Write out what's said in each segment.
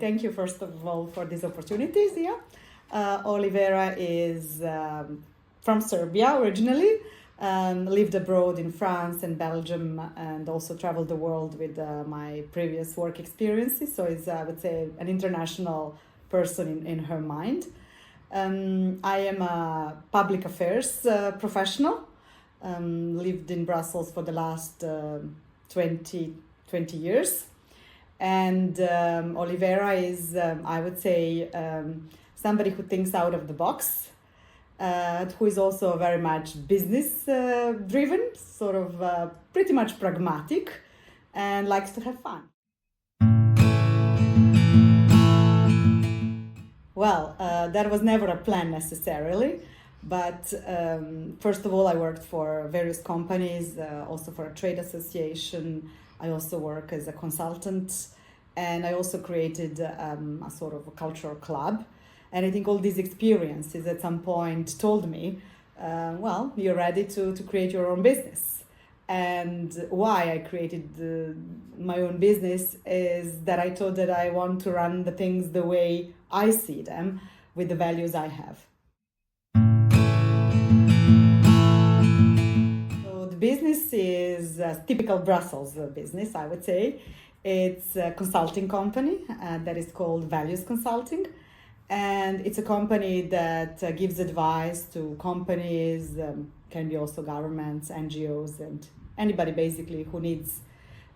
thank you first of all for these opportunities. Yeah, Olivera is from Serbia originally, lived abroad in France and Belgium, and also traveled the world with my previous work experiences. So it's, I would say, an international person in her mind. I am a public affairs professional. Lived in Brussels for the last 20 years. And Olivera is, I would say, somebody who thinks out of the box, who is also very much business driven, sort of pretty much pragmatic, and likes to have fun. Well, that was never a plan necessarily, but first of all, I worked for various companies, also for a trade association. I also work as a consultant, and I also created a sort of a cultural club. And I think all these experiences at some point told me, well, you're ready to create your own business. And why I created my own business is that I thought that I want to run the things the way I see them, with the values I have. So the business is a typical Brussels business, I would say. It's a consulting company that is called Values Consulting. And it's a company that gives advice to companies, can be also governments, NGOs, and anybody basically who needs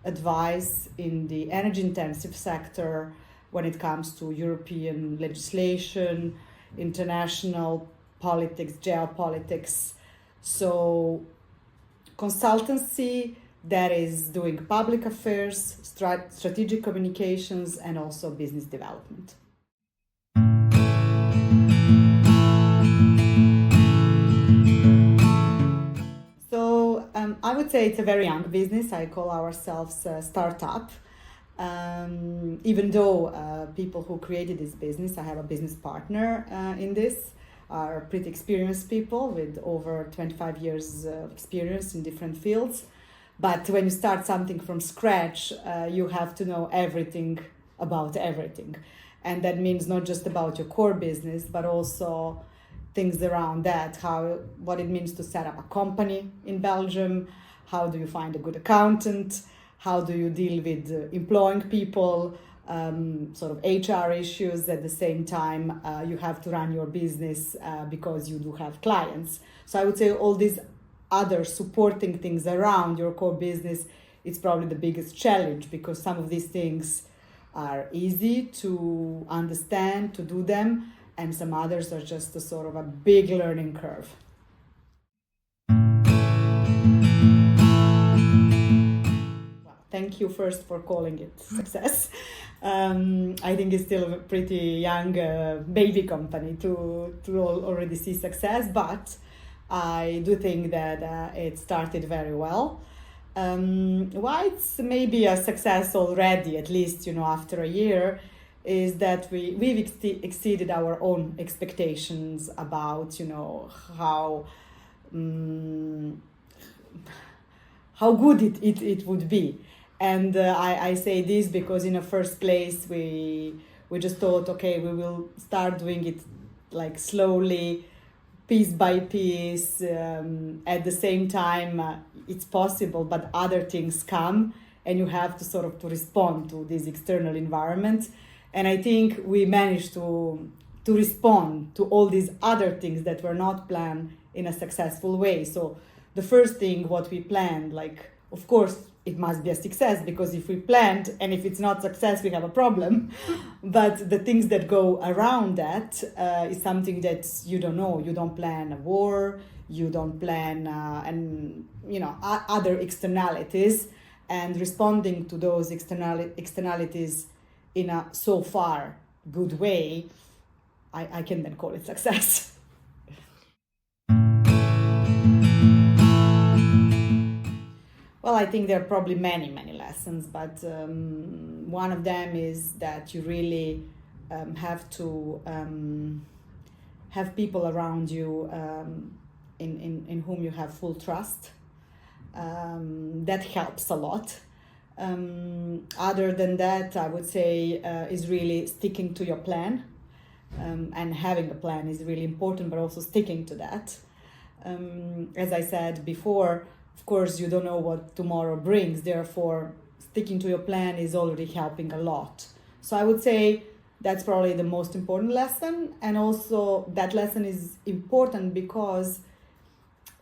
advice in the energy intensive sector when it comes to European legislation, international politics, geopolitics. So consultancy that is doing public affairs, strategic communications, and also business development. I would say it's a very young business. I call ourselves a startup. Even though people who created this business, I have a business partner in this, are pretty experienced people with over 25 years experience in different fields. But when you start something from scratch, you have to know everything about everything. And that means not just about your core business, but also things around that, what it means to set up a company in Belgium, how do you find a good accountant, how do you deal with employing people, sort of HR issues. At the same time, you have to run your business because you do have clients. So I would say all these other supporting things around your core business, it's probably the biggest challenge, because some of these things are easy to understand, to do them, and some others are just a sort of a big learning curve. Well, thank you first for calling it success. I think it's still a pretty young baby company to already see success, but I do think that it started very well. Why it's maybe a success already, at least, after a year, is that we've exceeded our own expectations about, how good it would be. And I say this because in the first place, we just thought, okay, we will start doing it like slowly, piece by piece. At the same time, it's possible, but other things come and you have to sort of to respond to this external environment. And I think we managed to respond to all these other things that were not planned in a successful way. So the first thing, what we planned, like, of course, it must be a success, because if we planned and if it's not success, we have a problem. But the things that go around that is something that you don't know. You don't plan a war, you don't plan other externalities, and responding to those externalities in a so far good way, I can then call it success. Well, I think there are probably many lessons, but one of them is that you really have to have people around you in whom you have full trust. That helps a lot. Other than that, I would say is really sticking to your plan, and having a plan is really important, but also sticking to that. As I said before, of course, you don't know what tomorrow brings, therefore, sticking to your plan is already helping a lot. So I would say that's probably the most important lesson, and also that lesson is important because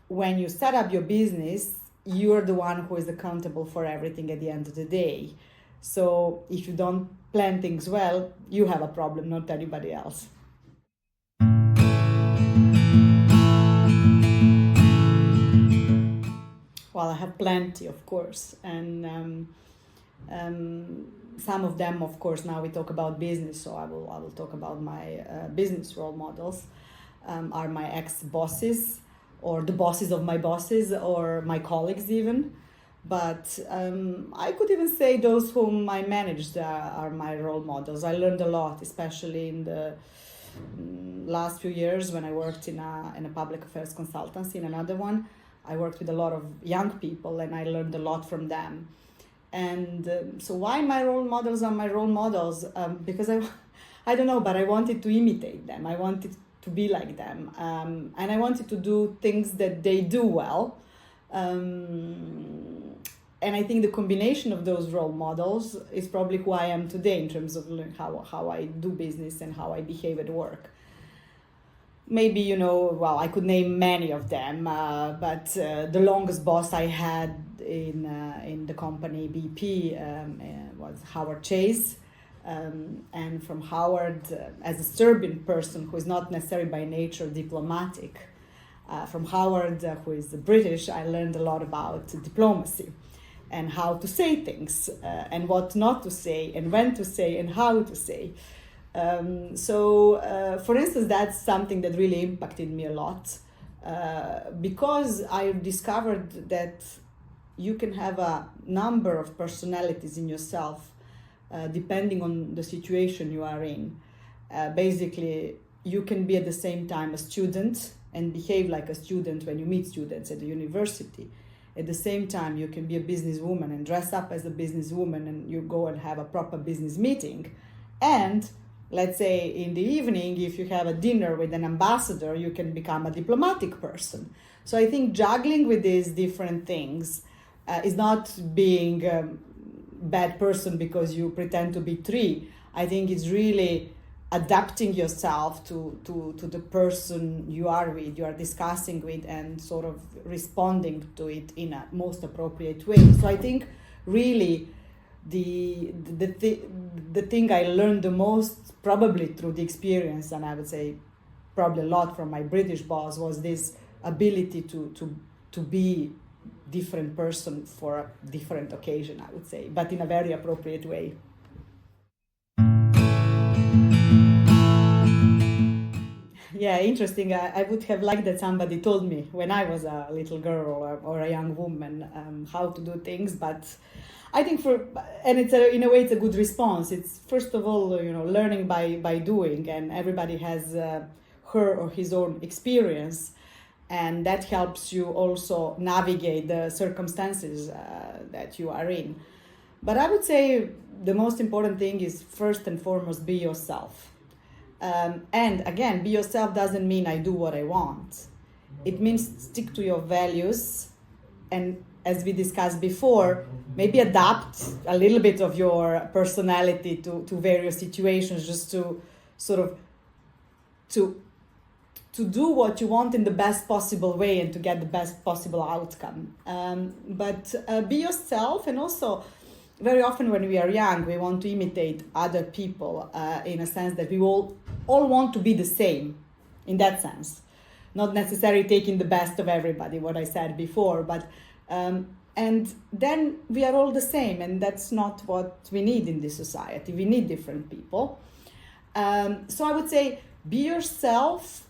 when you set up your business, you're the one who is accountable for everything at the end of the day. So if you don't plan things well, you have a problem, not anybody else. Well, I have plenty, of course, and some of them, of course, now we talk about business, so I will talk about my business role models. Are my ex-bosses, or the bosses of my bosses, or my colleagues even. But I could even say those whom I managed are my role models. I learned a lot, especially in the last few years when I worked in a public affairs consultancy. In another one, I worked with a lot of young people, and I learned a lot from them. And so why my role models are my role models? Because I don't know, but I wanted to imitate them. I wanted to be like them. And I wanted to do things that they do well. And I think the combination of those role models is probably who I am today in terms of how I do business and how I behave at work. Maybe, well, I could name many of them, but the longest boss I had in the company BP was Howard Chase. And from Howard, as a Serbian person who is not necessarily by nature diplomatic, from Howard, who is British, I learned a lot about diplomacy and how to say things, and what not to say, and when to say, and how to say. For instance, that's something that really impacted me a lot, because I discovered that you can have a number of personalities in yourself, depending on the situation you are in. Basically, you can be at the same time a student and behave like a student when you meet students at the university. At the same time, you can be a businesswoman and dress up as a businesswoman, and you go and have a proper business meeting. And let's say in the evening, if you have a dinner with an ambassador, you can become a diplomatic person. So I think juggling with these different things is not being a bad person because you pretend to be three. I think it's really adapting yourself to the person you are discussing with, and sort of responding to it in a most appropriate way. So I think really the thing I learned the most, probably through the experience, and I would say probably a lot from my British boss, was this ability to be different person for a different occasion, I would say, but in a very appropriate way. Yeah, interesting. I would have liked that somebody told me when I was a little girl or a young woman how to do things. But I think in a way it's a good response. It's first of all, learning by doing, and everybody has her or his own experience, and that helps you also navigate the circumstances that you are in. But I would say the most important thing is first and foremost be yourself. And again, be yourself doesn't mean I do what I want. It means stick to your values, and as we discussed before, maybe adapt a little bit of your personality to various situations, just to sort of to do what you want in the best possible way and to get the best possible outcome. But be yourself, and also very often when we are young, we want to imitate other people in a sense that we all want to be the same in that sense. Not necessarily taking the best of everybody, what I said before, but and then we are all the same, and that's not what we need in this society. We need different people. So I would say be yourself.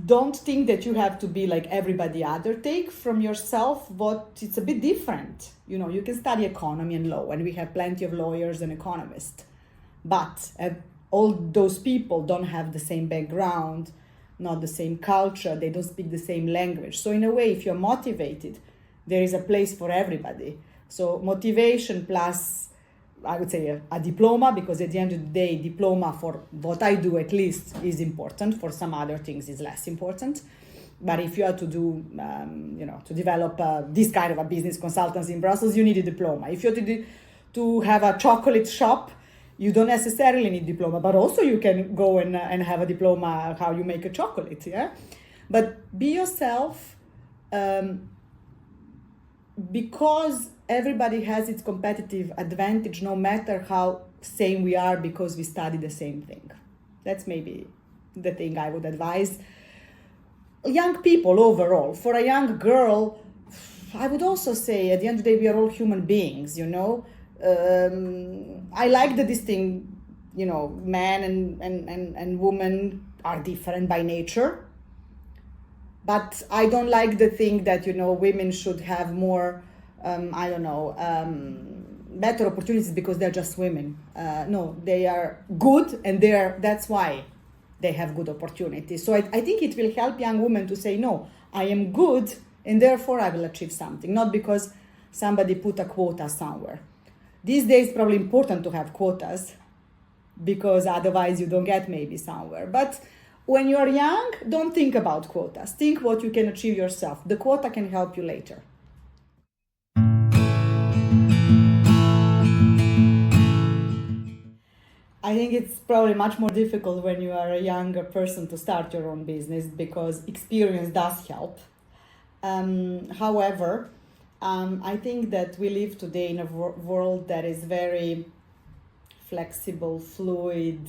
Don't think that you have to be like everybody other. Take from yourself what it's a bit different. You can study economy and law, and we have plenty of lawyers and economists, but all those people don't have the same background, not the same culture, they don't speak the same language. So in a way, if you're motivated, there is a place for everybody. So motivation plus, I would say, a diploma, because at the end of the day, diploma for what I do at least is important. For some other things is less important. But if you are to do, to develop this kind of a business consultancy in Brussels, you need a diploma. If you're to have a chocolate shop, you don't necessarily need diploma, but also you can go and have a diploma how you make a chocolate, yeah? But be yourself, because everybody has its competitive advantage, no matter how same we are, because we study the same thing. That's maybe the thing I would advise young people overall. For a young girl, I would also say at the end of the day, we are all human beings, you know. I like this thing, you know, man and woman are different by nature. But I don't like the thing that, you know, women should have more, better opportunities because they're just women. No, they are good, and that's why they have good opportunities. So I think it will help young women to say, no, I am good, and therefore I will achieve something, not because somebody put a quota somewhere. These days, it's probably important to have quotas, because otherwise you don't get maybe somewhere. But when you're young, don't think about quotas. Think what you can achieve yourself. The quota can help you later. I think it's probably much more difficult when you are a younger person to start your own business, because experience does help. However, I think that we live today in a world that is very flexible, fluid,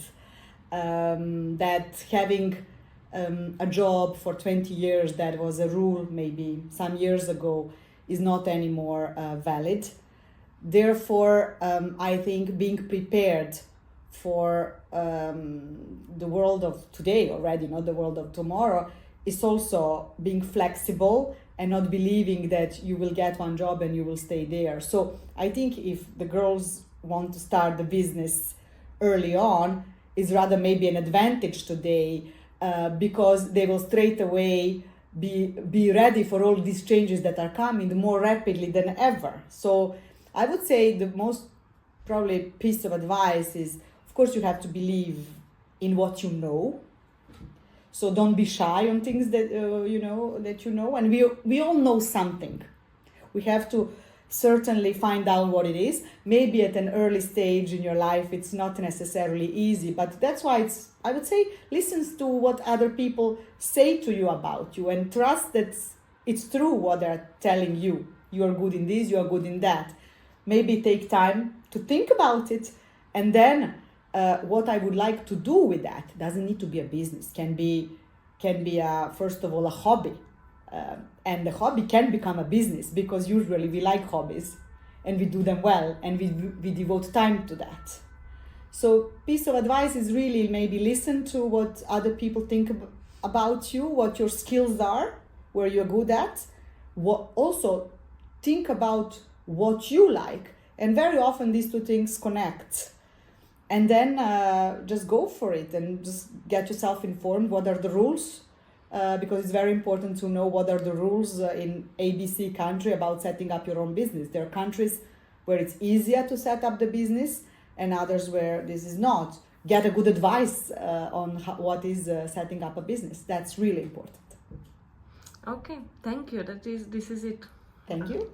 that having a job for 20 years, that was a rule maybe some years ago, is not anymore valid. Therefore, I think being prepared for the world of today already, not the world of tomorrow, is also being flexible and not believing that you will get one job and you will stay there. So I think if the girls want to start the business early on, is rather maybe an advantage today, because they will straight away be ready for all these changes that are coming more rapidly than ever. So I would say the most probably piece of advice is, of course, you have to believe in what you know. So don't be shy on things that you know, and we all know something. We have to certainly find out what it is. Maybe at an early stage in your life, it's not necessarily easy, but that's why I would say, listen to what other people say to you about you, and trust that it's true what they're telling you. You are good in this, you are good in that. Maybe take time to think about it, and then what I would like to do with that doesn't need to be a business. Can be first of all a hobby, and the hobby can become a business, because usually we like hobbies and we do them well, and we devote time to that. So piece of advice is really maybe listen to what other people think about you, what your skills are, where you're good at. Also think about what you like, and very often these two things connect. And then just go for it and just get yourself informed. What are the rules? Because it's very important to know what are the rules in ABC country about setting up your own business. There are countries where it's easier to set up the business, and others where this is not. Get a good advice on what is setting up a business. That's really important. Okay, thank you. This is it. Thank you.